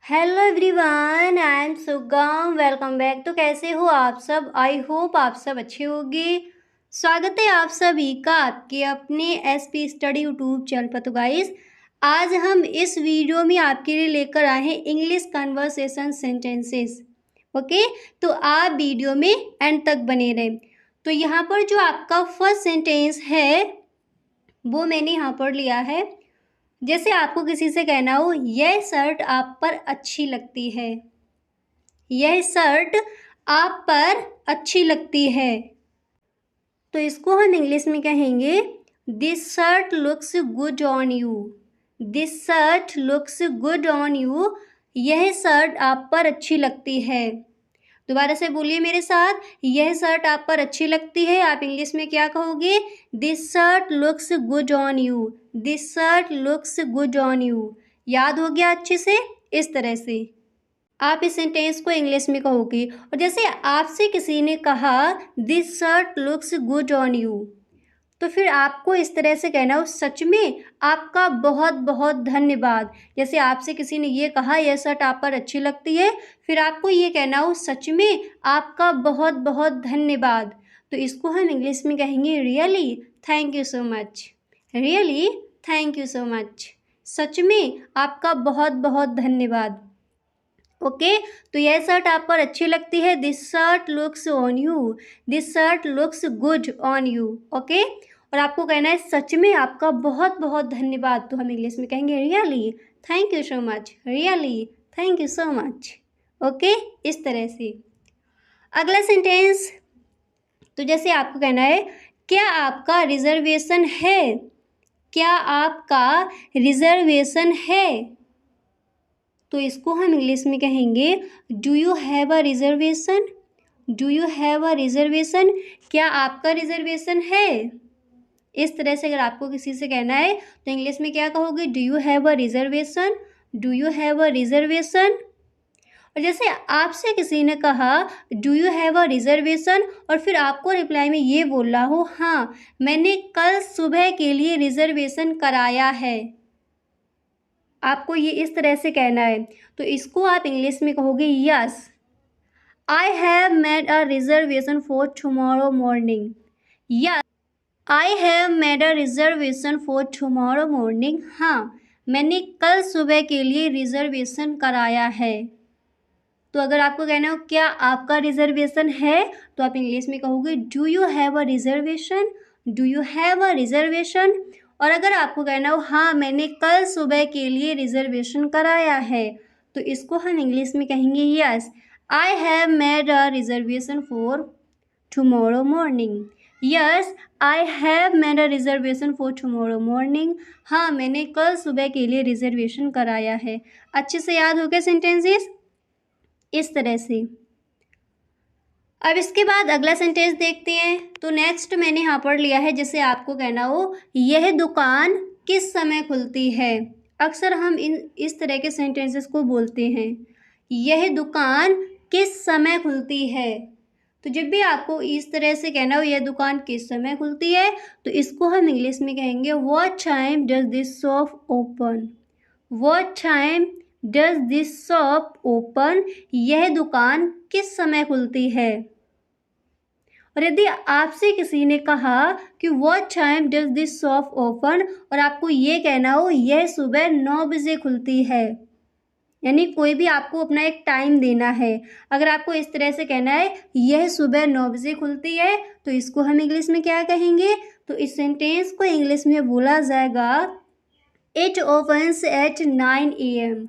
Hello everyone, I am सुगम। Welcome back. तो कैसे हो आप सब? आई होप आप सब अच्छे होंगे। स्वागत है आप सभी का आपके अपने एसपी स्टडी यूट्यूब चैनल पर। तो गाइस, आज हम इस वीडियो में आपके लिए लेकर आए हैं इंग्लिश कन्वर्सेशन सेंटेंसेस। ओके, तो आप वीडियो में एंड तक बने रहें। तो यहाँ पर जो आपका फर्स्ट सेंटेंस है वो मैंने यहाँ पर लिया है। जैसे आपको किसी से कहना हो यह शर्ट आप पर अच्छी लगती है, यह शर्ट आप पर अच्छी लगती है, तो इसको हम इंग्लिश में कहेंगे this shirt looks good on you. This shirt looks good on you, यह शर्ट आप पर अच्छी लगती है। दोबारा से बोलिए मेरे साथ, यह शर्ट आप पर अच्छी लगती है। आप इंग्लिश में क्या कहोगे? This shirt looks good on you. This shirt looks good on you. याद हो गया अच्छे से? इस तरह से आप इस सेंटेंस को इंग्लिश में कहोगे। और जैसे आपसे किसी ने कहा this shirt looks good on you, तो फिर आपको इस तरह से कहना हो सच में आपका बहुत बहुत धन्यवाद। जैसे आपसे किसी ने ये कहा यह शर्ट आप पर अच्छी लगती है, फिर आपको ये कहना हो सच में आपका बहुत बहुत धन्यवाद। तो इसको हम इंग्लिश में कहेंगे really thank you so much. Really thank you so much. सच में आपका बहुत बहुत धन्यवाद। ओके, तो यह शर्ट आप पर अच्छी लगती है। This shirt looks on you. This shirt looks good on you. Okay, और आपको कहना है सच में आपका बहुत बहुत धन्यवाद। तो हम इंग्लिश में कहेंगे really thank you so much. Really thank you so much. Okay, इस तरह से। अगला सेंटेंस, तो जैसे आपको कहना है क्या आपका रिजर्वेशन है? क्या आपका रिजर्वेशन है? तो इसको हम इंग्लिश में कहेंगे do you have a reservation. Do you have a reservation, क्या आपका रिजर्वेशन है? इस तरह से अगर आपको किसी से कहना है तो इंग्लिश में क्या कहोगे? Do you have a reservation. Do you have a reservation. और जैसे आपसे किसी ने कहा do you have a reservation, और फिर आपको रिप्लाई में ये बोलना हो हाँ मैंने कल सुबह के लिए रिजर्वेशन कराया है, आपको ये इस तरह से कहना है। तो इसको आप इंग्लिश में कहोगे yes I have made a reservation for tomorrow morning. Yes I have made a reservation for tomorrow morning. हाँ, मैंने कल सुबह के लिए रिजर्वेशन कराया है। तो अगर आपको कहना हो क्या आपका रिजर्वेशन है, तो आप इंग्लिश में कहोगे do you have a reservation. Do you have a reservation. और अगर आपको कहना हो हाँ मैंने कल सुबह के लिए रिजर्वेशन कराया है, तो इसको हम इंग्लिश में कहेंगे yes I have made a reservation for tomorrow morning. Yes I have made a reservation for tomorrow morning. हाँ, मैंने कल सुबह के लिए रिजर्वेशन कराया है। अच्छे से याद हो गए सेंटेंसेस? इस तरह से। अब इसके बाद अगला सेंटेंस देखते हैं। तो नेक्स्ट मैंने यहाँ पर लिया है, जैसे आपको कहना हो यह दुकान किस समय खुलती है। अक्सर हम इस तरह के सेंटेंसेस को बोलते हैं, यह दुकान किस समय खुलती है। तो जब भी आपको इस तरह से कहना हो यह दुकान किस समय खुलती है, तो इसको हम इंग्लिश में कहेंगे what time does this shop open. What time does this shop open, यह दुकान किस समय खुलती है। और यदि आपसे किसी ने कहा कि what time does this shop open, और आपको ये कहना हो यह सुबह 9 बजे खुलती है, यानी कोई भी आपको अपना एक टाइम देना है। अगर आपको इस तरह से कहना है यह सुबह 9 बजे खुलती है, तो इसको हम इंग्लिश में क्या कहेंगे? तो इस सेंटेंस को इंग्लिश में बोला जाएगा it opens eight 9 AM।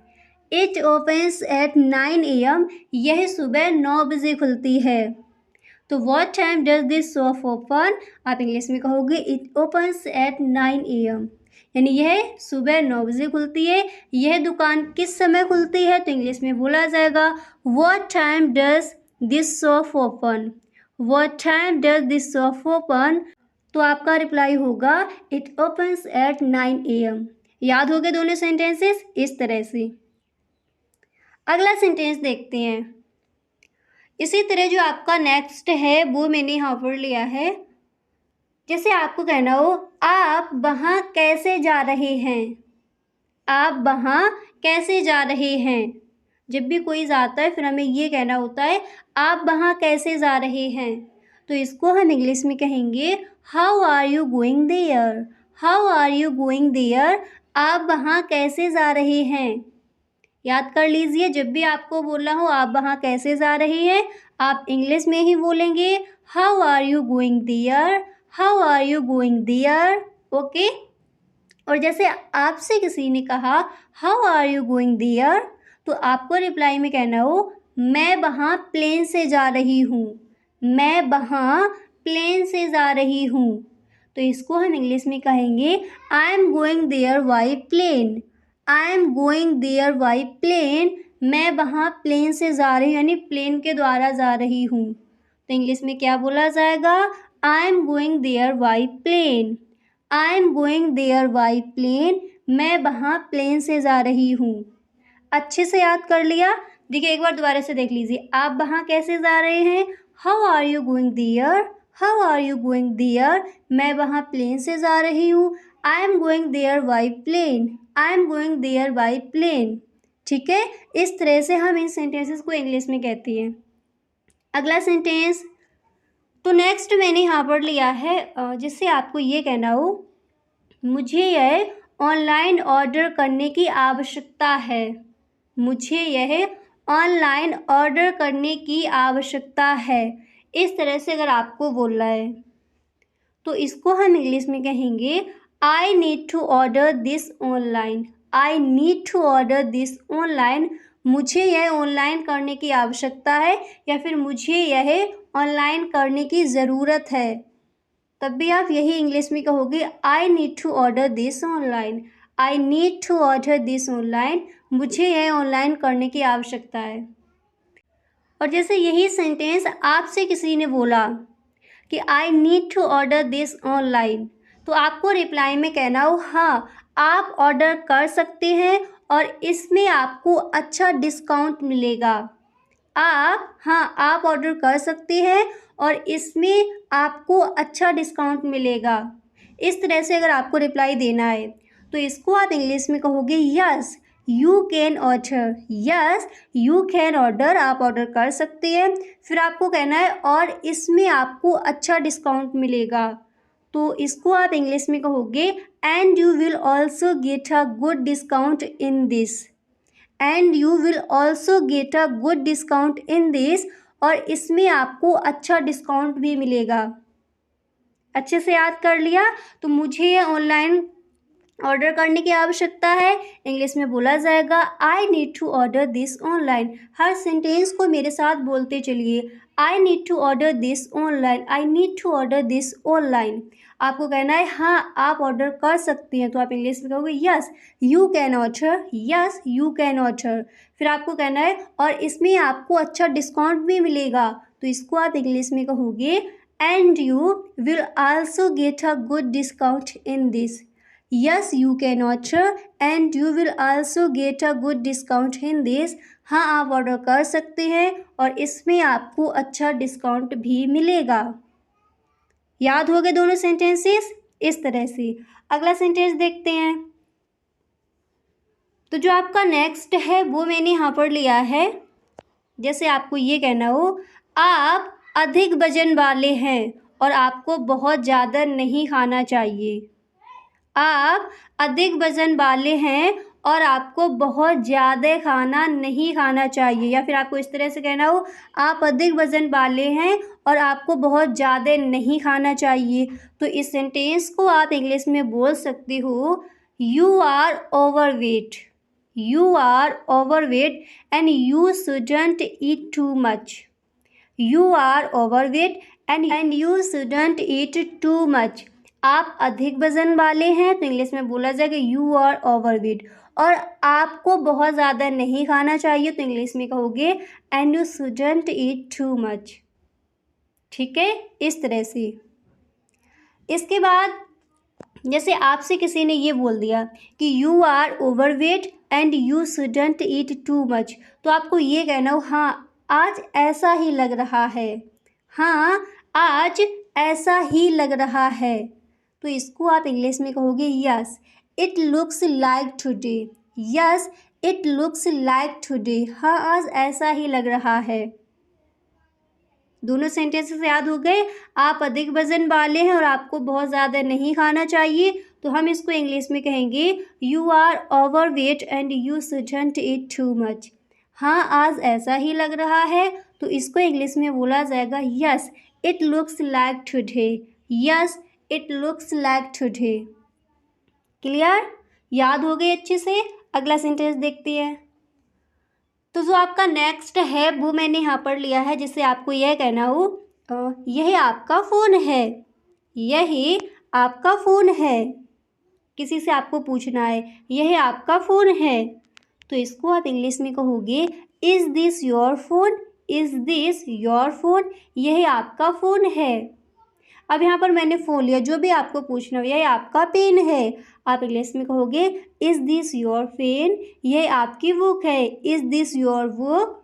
It opens eight 9 AM, यह सुबह 9 बजे खुलती है। तो what time does this shop open, आप इंग्लिश में कहोगे इट ओपन्स एट 9 AM, यानी यह सुबह 9 बजे खुलती है। यह दुकान किस समय खुलती है, तो इंग्लिश में बोला जाएगा what time does this shop open. What time does this shop open, तो आपका रिप्लाई होगा इट ओपन्स एट 9 AM। याद हो गए दोनों सेंटेंसेस? इस तरह से। अगला सेंटेंस देखते हैं। इसी तरह जो आपका नेक्स्ट है वो मैंने यहाँ पर लिया है। जैसे आपको कहना हो आप वहाँ कैसे जा रहे हैं। आप वहाँ कैसे जा रहे हैं, जब भी कोई जाता है फिर हमें ये कहना होता है आप वहाँ कैसे जा रहे हैं। तो इसको हम इंग्लिश में कहेंगे how are you going there. How are you going there, आप वहाँ कैसे जा रहे हैं। याद कर लीजिए, जब भी आपको बोलना हो आप वहाँ कैसे जा रहे हैं, आप इंग्लिश में ही बोलेंगे how are you going there, how are you going there. Okay. और जैसे आपसे किसी ने कहा how are you going there, तो आपको रिप्लाई में कहना हो मैं वहाँ प्लेन से जा रही हूँ, मैं वहाँ प्लेन से जा रही हूँ। तो इसको हम इंग्लिश में कहेंगे I am going there by plane. I am going there by plane, मैं वहाँ प्लेन से जा रही हूँ, यानी प्लेन के द्वारा जा रही हूँ। तो इंग्लिश में क्या बोला जाएगा, I am going there by plane. I am going there by plane, मैं वहाँ प्लेन से जा रही हूँ। अच्छे से याद कर लिया। देखिए एक बार दोबारा से देख लीजिए, आप वहाँ कैसे जा रहे हैं, how are you going there, how are you going there, मैं वहाँ प्लेन से जा रही हूँ। I am going there by plane, I am going there by plane. ठीक है, इस तरह से हम इन सेंटेंसेस को इंग्लिश में कहती हैं। अगला सेंटेंस, तो नेक्स्ट मैंने यहाँ पर लिया है जिससे आपको ये कहना हो मुझे यह ऑनलाइन ऑर्डर करने की आवश्यकता है। मुझे यह ऑनलाइन ऑर्डर करने की आवश्यकता है। इस तरह से अगर आपको बोलना है तो इसको हम इंग्लिश में कहेंगे I need to order this online. I need to order this online, मुझे यह ऑनलाइन करने की आवश्यकता है या फिर मुझे यह ऑनलाइन करने की ज़रूरत है। तब भी आप यही इंग्लिश में कहोगे I need to order this online. I need to order this online, मुझे यह ऑनलाइन करने की आवश्यकता है। और जैसे यही सेंटेंस आपसे किसी ने बोला कि I need to order this online, तो आपको रिप्लाई में कहना हो हाँ आप ऑर्डर कर सकते हैं और इसमें आपको अच्छा डिस्काउंट मिलेगा। आप ऑर्डर कर सकते हैं और इसमें आपको अच्छा डिस्काउंट मिलेगा। इस तरह से अगर आपको रिप्लाई देना है तो इसको आप इंग्लिश में कहोगे yes you can order. Yes you can order, आप ऑर्डर कर सकते हैं। फिर आपको कहना है और इसमें आपको अच्छा डिस्काउंट मिलेगा, तो इसको आप इंग्लिश में कहोगे and you will also get a good discount in this. And you will also get a good discount in this, और इसमें आपको अच्छा डिस्काउंट भी मिलेगा। अच्छे से याद कर लिया। तो मुझे ये ऑनलाइन ऑर्डर करने की आवश्यकता है, इंग्लिश में बोला जाएगा I need to order this online. हर सेंटेंस को मेरे साथ बोलते चलिए, I need to order this online, I need to order this online. आपको कहना है हाँ आप ऑर्डर कर सकती हैं, तो आप इंग्लिश में कहोगे yes you can order, yes you can order. फिर आपको कहना है और इसमें आपको अच्छा डिस्काउंट भी मिलेगा, तो इसको आप इंग्लिश में कहोगे and you will also get a good discount in this. Yes you can order and you will also get a good discount in this. हाँ आप ऑर्डर कर सकते हैं और इसमें आपको अच्छा डिस्काउंट भी मिलेगा। याद हो गए दोनों सेंटेंसेस। इस तरह से अगला सेंटेंस देखते हैं। तो जो आपका नेक्स्ट है वो मैंने यहाँ पर लिया है, जैसे आपको ये कहना हो आप अधिक वजन वाले हैं और आपको बहुत ज़्यादा नहीं खाना चाहिए। आप अधिक वजन वाले हैं और आपको बहुत ज़्यादा खाना नहीं खाना चाहिए। या फिर आपको इस तरह से कहना हो आप अधिक वजन वाले हैं और आपको बहुत ज़्यादा नहीं खाना चाहिए। तो इस सेंटेंस को आप इंग्लिश में बोल सकते हो you are overweight. You are overweight and you shouldn't eat too much. You are overweight and you shouldn't eat too much. आप अधिक वजन वाले हैं तो इंग्लिश में बोला जाएगा यू आर ओवरवेट, और आपको बहुत ज़्यादा नहीं खाना चाहिए तो इंग्लिश में कहोगे and you shouldn't eat too much. ठीक है, इस तरह से। इसके बाद जैसे आपसे किसी ने ये बोल दिया कि you are overweight and you shouldn't eat too much, तो आपको ये कहना हो हाँ आज ऐसा ही लग रहा है। हाँ आज ऐसा ही लग रहा है, तो इसको आप इंग्लिश में कहोगे yes it looks like today. Yes it looks like today, हाँ आज ऐसा ही लग रहा है। दोनों सेंटेंसेस याद हो गए। आप अधिक वजन वाले हैं और आपको बहुत ज़्यादा नहीं खाना चाहिए, तो हम इसको इंग्लिश में कहेंगे you are overweight and you shouldn't eat too much. हाँ आज ऐसा ही लग रहा है, तो इसको इंग्लिश में बोला जाएगा yes it looks like today, yes it looks like today. Clear? याद हो गए अच्छे से। अगला सेंटेंस देखते हैं। तो जो आपका नेक्स्ट है वो मैंने यहाँ पर लिया है, जिससे आपको यह कहना हो यह आपका फ़ोन है, यही आपका फ़ोन है। किसी से आपको पूछना है यह आपका फ़ोन है, तो इसको आप इंग्लिश में कहोगे is this your phone, is this your phone, यह आपका फ़ोन है। अब यहाँ पर मैंने फ़ोन लिया, जो भी आपको पूछना हो यह आपका पेन है, आप इंग्लिश में कहोगे इज़ दिस योर पेन, यह आपकी बुक है, is this your book.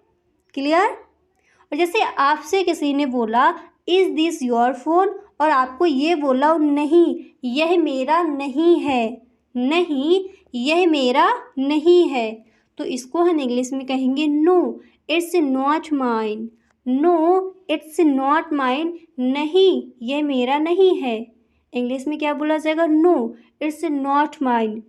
Clear? और जैसे आपसे किसी ने बोला इज़ दिस योर फ़ोन और आपको ये बोला नहीं यह मेरा नहीं है, नहीं यह मेरा नहीं है, तो इसको हम इंग्लिश में कहेंगे no it's not mine, no it's not mine, नहीं ये मेरा नहीं है। इंग्लिश में क्या बोला जाएगा? No it's not mine.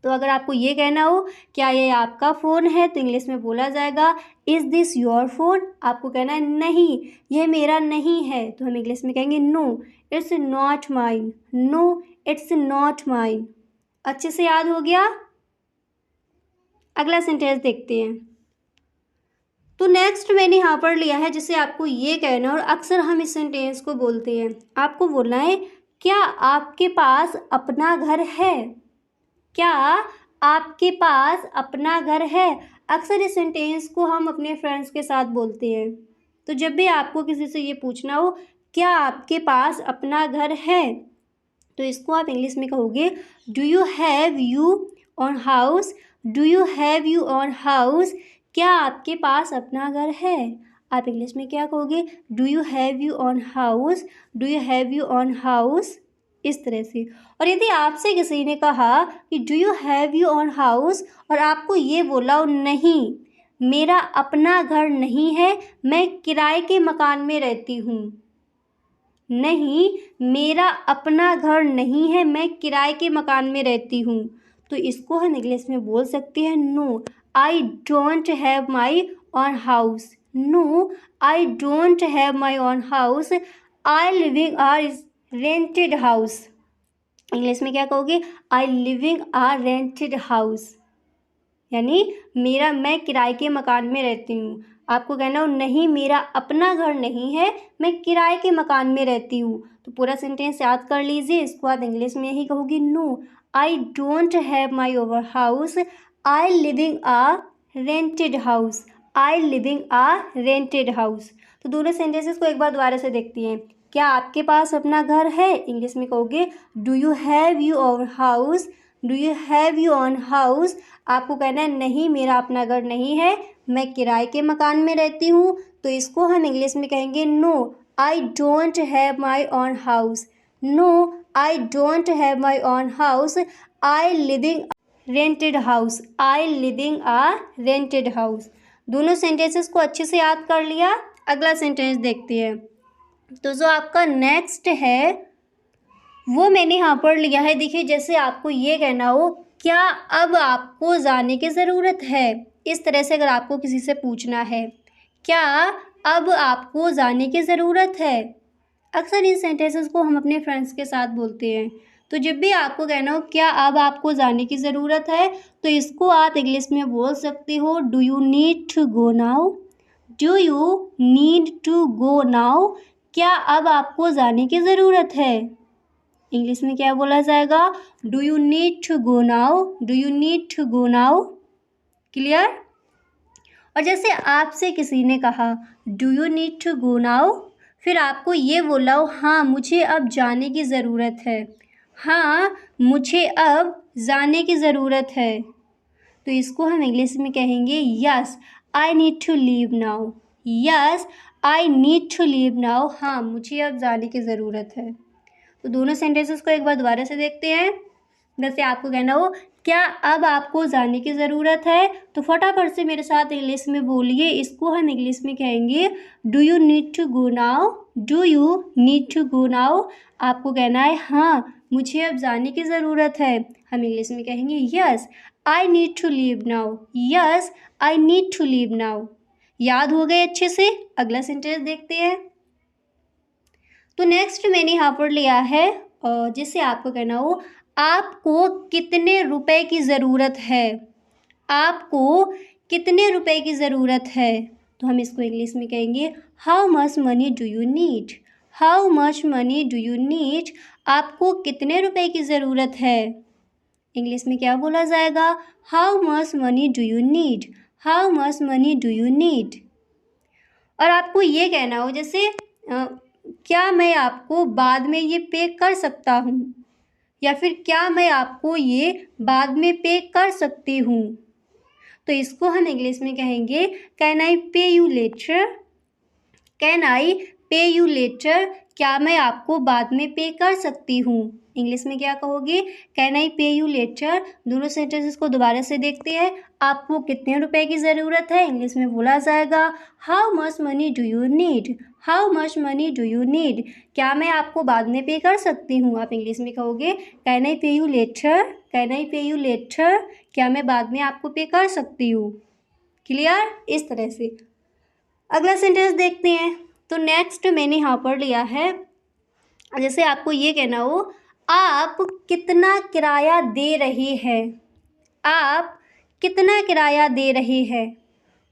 तो अगर आपको ये कहना हो क्या ये आपका फ़ोन है, तो इंग्लिश में बोला जाएगा इज़ दिस योर फ़ोन। आपको कहना है नहीं यह मेरा नहीं है, तो हम इंग्लिश में कहेंगे no it's not mine, no it's not mine. अच्छे से याद हो गया। अगला सेंटेंस देखते हैं। तो नेक्स्ट मैंने यहाँ पर लिया है जिसे आपको ये कहना, और अक्सर हम इस सेंटेंस को बोलते हैं, आपको बोलना है क्या आपके पास अपना घर है, क्या आपके पास अपना घर है। अक्सर इस सेंटेंस को हम अपने फ्रेंड्स के साथ बोलते हैं। तो जब भी आपको किसी से ये पूछना हो क्या आपके पास अपना घर है, तो इसको आप इंग्लिश में कहोगे do you have you on house, do you have you on house, क्या आपके पास अपना घर है। आप इंग्लिश में क्या कहोगे? Do you have you on house, do you have you on house, इस तरह से। और यदि आपसे किसी ने कहा कि do you have you on house और आपको ये बोला नहीं मेरा अपना घर नहीं है, मैं किराए के मकान में रहती हूँ, नहीं मेरा अपना घर नहीं है, मैं किराए के मकान में रहती हूँ, तो इसको हम इंग्लिश में बोल सकते हैं no I don't have my own house, no I don't have my own house, I living a rented house. English में क्या कहोगे? I living a rented house, यानी मैं किराए के मकान में रहती हूँ। आपको कहना हो नहीं मेरा अपना घर नहीं है, मैं किराए के मकान में रहती हूँ, तो पूरा सेंटेंस याद कर लीजिए। इसको आप इंग्लिश में यही कहोगे no I don't have my over house, I living a rented house, I living a rented house. तो दोनों सेंटेंसेस को एक बार दोबारा से देखती हैं। क्या आपके पास अपना घर है, इंग्लिश में कहोगे do you have you over house, do you have you on house. आपको कहना है नहीं मेरा अपना घर नहीं है, मैं किराए के मकान में रहती हूँ, तो इसको हम इंग्लिश में कहेंगे no I don't have my own house, no I don't have my own house, I living rented house, I living a rented house. दोनों सेंटेंसेस को अच्छे से याद कर लिया। अगला सेंटेंस देखते हैं। तो जो आपका नेक्स्ट है वो मैंने यहाँ पर लिया है। देखिए जैसे आपको ये कहना हो क्या अब आपको जाने की ज़रूरत है, इस तरह से अगर आपको किसी से पूछना है क्या अब आपको जाने की ज़रूरत है। अक्सर इन सेंटेंसेस को हम अपने फ्रेंड्स के साथ बोलते हैं। तो जब भी आपको कहना हो क्या अब आपको जाने की ज़रूरत है, तो इसको आप इंग्लिश में बोल सकते हो do you need to go now, do you need to go now, क्या अब आपको जाने की ज़रूरत है। इंग्लिश में क्या बोला जाएगा? Do you need to go now, do you need to go now. Clear? और जैसे आपसे किसी ने कहा do you need to go now, फिर आपको ये बोला हो हाँ मुझे अब जाने की ज़रूरत है, हाँ मुझे अब जाने की ज़रूरत है, तो इसको हम इंग्लिश में कहेंगे yes I need to leave now, yes I need to leave now, हाँ मुझे अब जाने की ज़रूरत है। तो दोनों सेंटेंसेस को एक बार दोबारा से देखते हैं। जैसे आपको कहना हो क्या अब आपको जाने की ज़रूरत है? तो फटाफट से मेरे साथ इंग्लिश में बोलिए। इसको हम इंग्लिश में कहेंगे do you need to go now? Do you need to go now? आपको कहना है हाँ, मुझे अब जाने की ज़रूरत है। हम इंग्लिश में कहेंगे yes I need to leave now. Yes I need to leave now. याद हो गए अच्छे से? अगला सेंटेंस देखते हैं। तो नेक्स्ट मैंने यहाँ पर लिया है जिससे आपको कहना हो आपको कितने रुपए की ज़रूरत है? आपको कितने रुपए की ज़रूरत है? तो हम इसको इंग्लिश में कहेंगे how much money do you need? How much money do you need? आपको कितने रुपए की ज़रूरत है? इंग्लिश में क्या बोला जाएगा? How much money do you need? How much money do you need? और आपको ये कहना हो जैसे क्या मैं आपको बाद में ये पे कर सकता हूँ, या फिर क्या मैं आपको ये बाद में पे कर सकती हूँ? तो इसको हम इंग्लिश में कहेंगे कैन आई पे यू लेटर? कैन आई पे यू लेटर? क्या मैं आपको बाद में पे कर सकती हूँ? इंग्लिश में क्या कहोगे? कैन आई पे यू लेटर? दोनों सेंटेंसेस को दोबारा से देखते हैं। आपको कितने रुपए की ज़रूरत है? इंग्लिश में बोला जाएगा how much money do you need? How much money do you need? क्या मैं आपको बाद में पे कर सकती हूँ? आप इंग्लिश में कहोगे कैन आई पे यू लेटर? कैन आई पे यू लेटर? क्या मैं बाद में आपको पे कर सकती हूँ? क्लियर? इस तरह से अगला सेंटेंस देखते हैं। तो नेक्स्ट मैंने यहाँ पर लिया है जैसे आपको ये कहना हो आप कितना किराया दे रहे हैं? आप कितना किराया दे रहे हैं?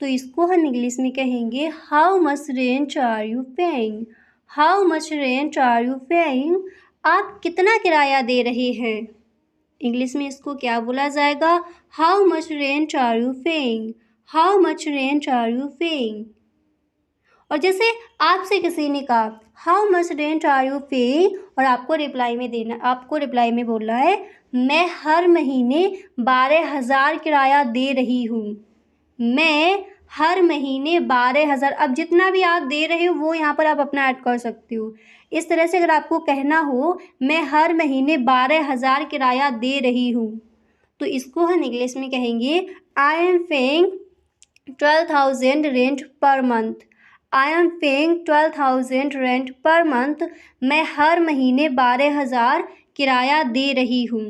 तो इसको हम इंग्लिश में कहेंगे how much rent are you paying? How much rent are you paying? आप कितना किराया दे रहे हैं? इंग्लिश में इसको क्या बोला जाएगा? How much rent are you paying? How much rent are you paying? और जैसे आपसे किसी ने कहा how much rent are you paying, और आपको रिप्लाई में बोलना है मैं हर महीने 12,000 किराया दे रही हूँ। मैं हर महीने 12,000, अब जितना भी आप दे रहे हो वो यहाँ पर आप अपना ऐड कर सकते हो। इस तरह से अगर आपको कहना हो मैं हर महीने 12,000 किराया दे रही हूँ, तो इसको हम इंग्लिश में कहेंगे I am paying 12,000 rent per month. I am paying 12,000 rent per month. मैं हर महीने 12,000 किराया दे रही हूँ।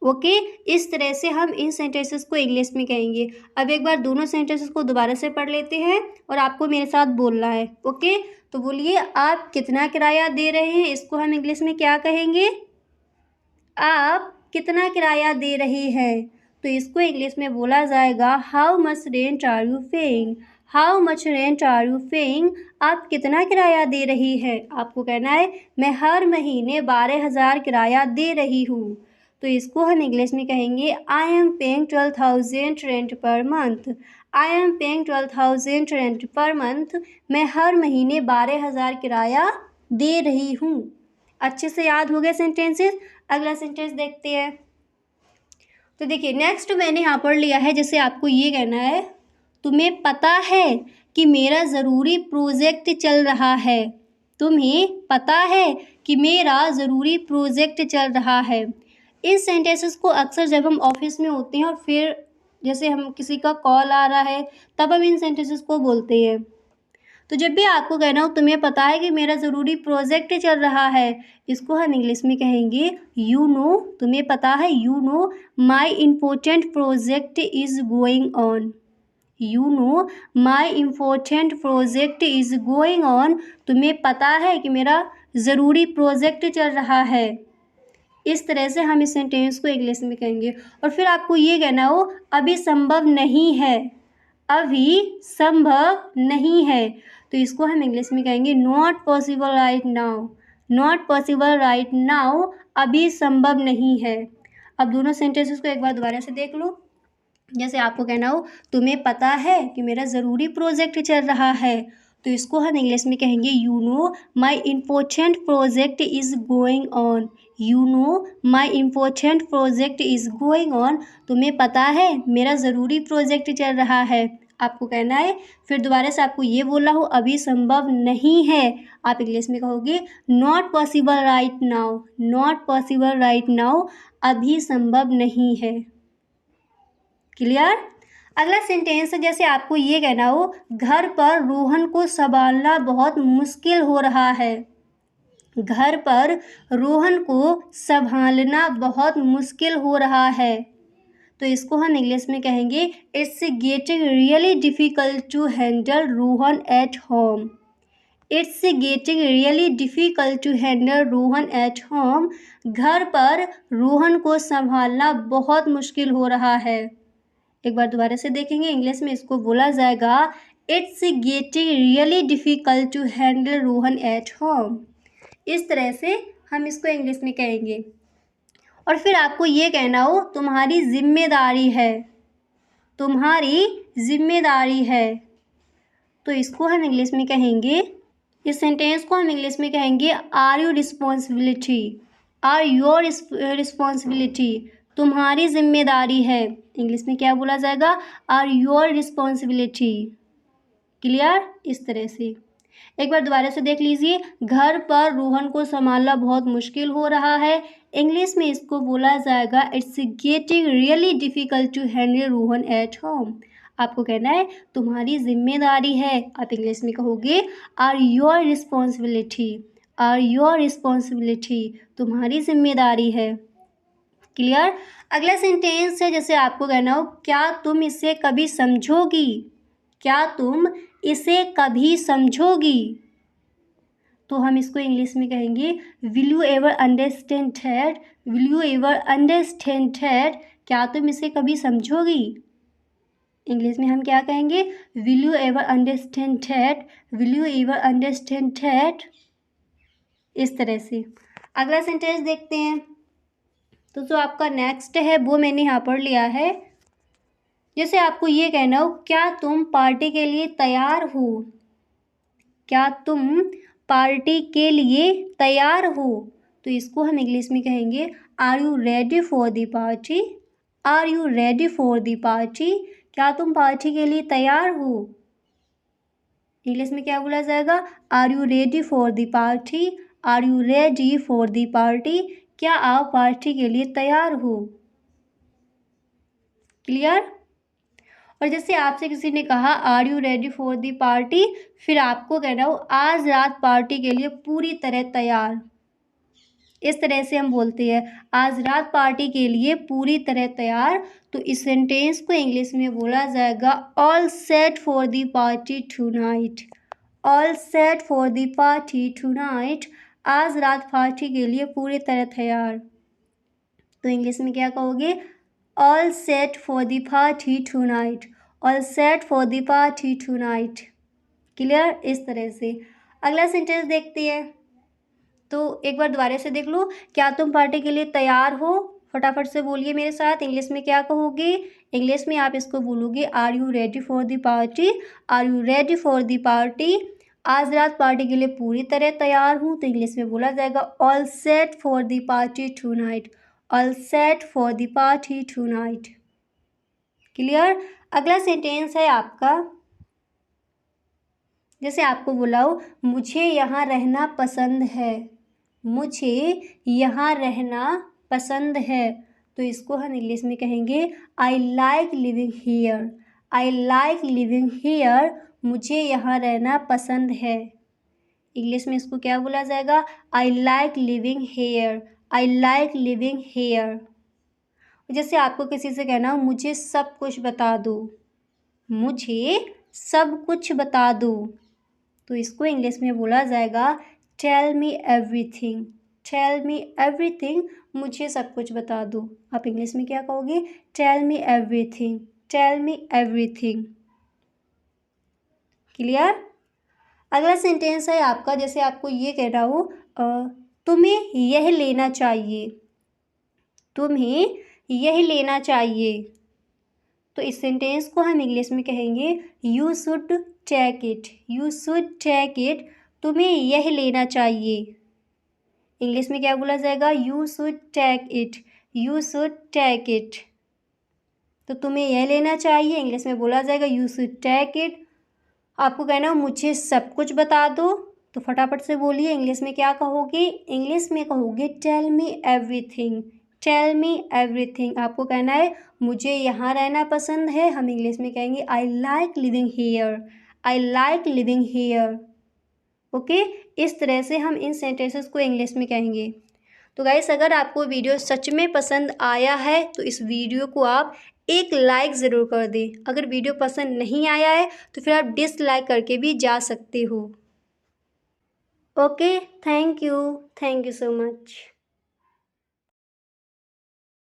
ओके, इस तरह से हम इन सेंटेंसेस को इंग्लिश में कहेंगे। अब एक बार दोनों सेंटेंसेस को दोबारा से पढ़ लेते हैं और आपको मेरे साथ बोलना है। ओके, तो बोलिए आप कितना किराया दे रहे हैं? इसको हम इंग्लिश में क्या कहेंगे? आप कितना किराया दे रहे हैं? तो इसको इंग्लिश में बोला जाएगा how much rent are you paying? How much rent are you paying? आप कितना किराया दे रही है? आपको कहना है मैं हर महीने 12,000 किराया दे रही हूँ। तो इसको हम इंग्लिश में कहेंगे I am paying 12,000 rent per month. I am paying 12,000 rent per month. मैं हर महीने 12,000 किराया दे रही हूँ। अच्छे से याद हो गए सेंटेंसेस? अगला सेंटेंस देखते हैं। तो देखिए नेक्स्ट मैंने यहाँ पर लिया है जैसे आपको ये कहना है तुम्हें पता है कि मेरा ज़रूरी प्रोजेक्ट चल रहा है? तुम्हें पता है कि मेरा ज़रूरी प्रोजेक्ट चल रहा है। इन सेंटेंसेस को अक्सर जब हम ऑफिस में होते हैं और फिर जैसे हम किसी का कॉल आ रहा है तब हम इन सेंटेंसेस को बोलते हैं। तो जब भी आपको कहना हो तुम्हें पता है कि मेरा ज़रूरी प्रोजेक्ट चल रहा है, इसको हम इंग्लिश में कहेंगे यू नो। तुम्हें पता है, you know my important project is going on. You know my important project is going on. तुम्हें पता है कि मेरा ज़रूरी प्रोजेक्ट चल रहा है। इस तरह से हम इस सेंटेंस को इंग्लिश में कहेंगे। और फिर आपको ये कहना हो अभी संभव नहीं है। अभी संभव नहीं है, तो इसको हम इंग्लिश में कहेंगे not possible right now. Not possible right now, अभी संभव नहीं है। अब दोनों सेंटेंसेस को एक बार दोबारा से देख लो। जैसे आपको कहना हो तुम्हें पता है कि मेरा ज़रूरी प्रोजेक्ट चल रहा है, तो इसको हम इंग्लिश में कहेंगे you know my important project is going on. You know my important project is going on. तुम्हें पता है मेरा ज़रूरी प्रोजेक्ट चल रहा है, आपको कहना है। फिर दोबारा से आपको ये बोला हो अभी संभव नहीं है, आप इंग्लिश में कहोगे not possible right now, not possible right now, अभी संभव नहीं है। क्लियर। अगला सेंटेंस है, जैसे आपको ये कहना हो घर पर रोहन को संभालना बहुत मुश्किल हो रहा है। घर पर रोहन को संभालना बहुत मुश्किल हो रहा है, तो इसको हम इंग्लिश में कहेंगे it's getting really difficult to handle Rohan at home. It's getting really difficult to handle Rohan at home. घर पर रोहन को संभालना बहुत मुश्किल हो रहा है। एक बार दोबारा से देखेंगे, इंग्लिश में इसको बोला जाएगा it's getting really difficult to handle Rohan at home. इस तरह से हम इसको इंग्लिश में कहेंगे। और फिर आपको ये कहना हो तुम्हारी जिम्मेदारी है, तुम्हारी जिम्मेदारी है, तो इसको हम इंग्लिश में कहेंगे, इस सेंटेंस को हम इंग्लिश में कहेंगे are you responsibility, are your responsibility, तुम्हारी जिम्मेदारी है। इंग्लिश में क्या बोला जाएगा, आर योर रिस्पॉन्सिबिलिटी। क्लियर। इस तरह से एक बार दोबारा से देख लीजिए, घर पर रोहन को संभालना बहुत मुश्किल हो रहा है। इंग्लिश में इसको बोला जाएगा it's getting really difficult to handle Rohan at home. आपको कहना है तुम्हारी जिम्मेदारी है, आप इंग्लिश में कहोगे are your responsibility, are your responsibility, तुम्हारी जिम्मेदारी है। क्लियर। अगला सेंटेंस है, जैसे आपको कहना हो क्या तुम इसे कभी समझोगी, क्या तुम इसे कभी समझोगी, तो हम इसको इंग्लिश में कहेंगे will you ever understand that, will you ever understand that, क्या तुम इसे कभी समझोगी। इंग्लिश में हम क्या कहेंगे, will you ever understand that, will you ever understand that. इस तरह से अगला सेंटेंस देखते हैं। तो जो आपका नेक्स्ट है वो मैंने यहाँ पर लिया है, जैसे आपको ये कहना हो क्या तुम पार्टी के लिए तैयार हो, क्या तुम पार्टी के लिए तैयार हो, तो इसको हम इंग्लिश में कहेंगे are you ready for the party, are you ready for the party, क्या तुम पार्टी के लिए तैयार हो। इंग्लिश में क्या बोला जाएगा, are you ready for the party, are you ready for the party, क्या आप पार्टी के लिए तैयार हो। क्लियर। और जैसे आपसे किसी ने कहा are you ready for the party, फिर आपको कहना हो आज रात पार्टी के लिए पूरी तरह तैयार। इस तरह से हम बोलते हैं आज रात पार्टी के लिए पूरी तरह तैयार, तो इस सेंटेंस को इंग्लिश में बोला जाएगा all set for the party tonight, all set for the party tonight, आज रात पार्टी के लिए पूरी तरह तैयार। तो इंग्लिश में क्या कहोगे, all set for the party tonight, all set for the party tonight। Clear. इस तरह से अगला सेंटेंस देखते हैं। तो एक बार दोबारा से देख लो, क्या तुम पार्टी के लिए तैयार हो, फटाफट से बोलिए मेरे साथ। इंग्लिश में क्या कहोगे, इंग्लिश में आप इसको बोलोगे are you ready for the party, are you ready for the party, आज रात पार्टी के लिए पूरी तरह तैयार हूँ, तो इंग्लिश में बोला जाएगा all set for the party tonight, all set for the party tonight. Clear. अगला सेंटेंस है आपका, जैसे आपको बोला हो मुझे यहाँ रहना पसंद है, मुझे यहाँ रहना पसंद है, तो इसको हम इंग्लिश में कहेंगे I like living here, I like living here, मुझे यहाँ रहना पसंद है। इंग्लिश में इसको क्या बोला जाएगा, I like living here, I like living here. जैसे आपको किसी से कहना हो मुझे सब कुछ बता दो, मुझे सब कुछ बता दो, तो इसको इंग्लिश में बोला जाएगा tell me everything, tell me everything, मुझे सब कुछ बता दो। आप इंग्लिश में क्या कहोगे, tell me everything, tell me everything. Clear. अगला सेंटेंस है आपका, जैसे आपको ये कहना हो तुम्हें यह लेना चाहिए, तुम्हें यह लेना चाहिए, तो इस सेंटेंस को हम इंग्लिश में कहेंगे you should take it, you should take it, तुम्हें यह लेना चाहिए। इंग्लिश में क्या बोला जाएगा, you should take it, you should take it. तो तुम्हें यह लेना चाहिए। इंग्लिश में बोला जाएगा यू शुड टेक इट। आपको कहना हो मुझे सब कुछ बता दो, तो फटाफट से बोलिए इंग्लिश में क्या कहोगे। इंग्लिश में कहोगे tell me everything, tell me everything. आपको कहना है मुझे यहाँ रहना पसंद है, हम इंग्लिश में कहेंगे I like living here, I like living here. Okay, इस तरह से हम इन सेंटेंसेस को इंग्लिश में कहेंगे। तो गाइस, अगर आपको वीडियो सच में पसंद आया है तो इस वीडियो को आप एक लाइक ज़रूर कर दें। अगर वीडियो पसंद नहीं आया है तो फिर आप डिसलाइक करके भी जा सकते हो। Okay, thank you so much.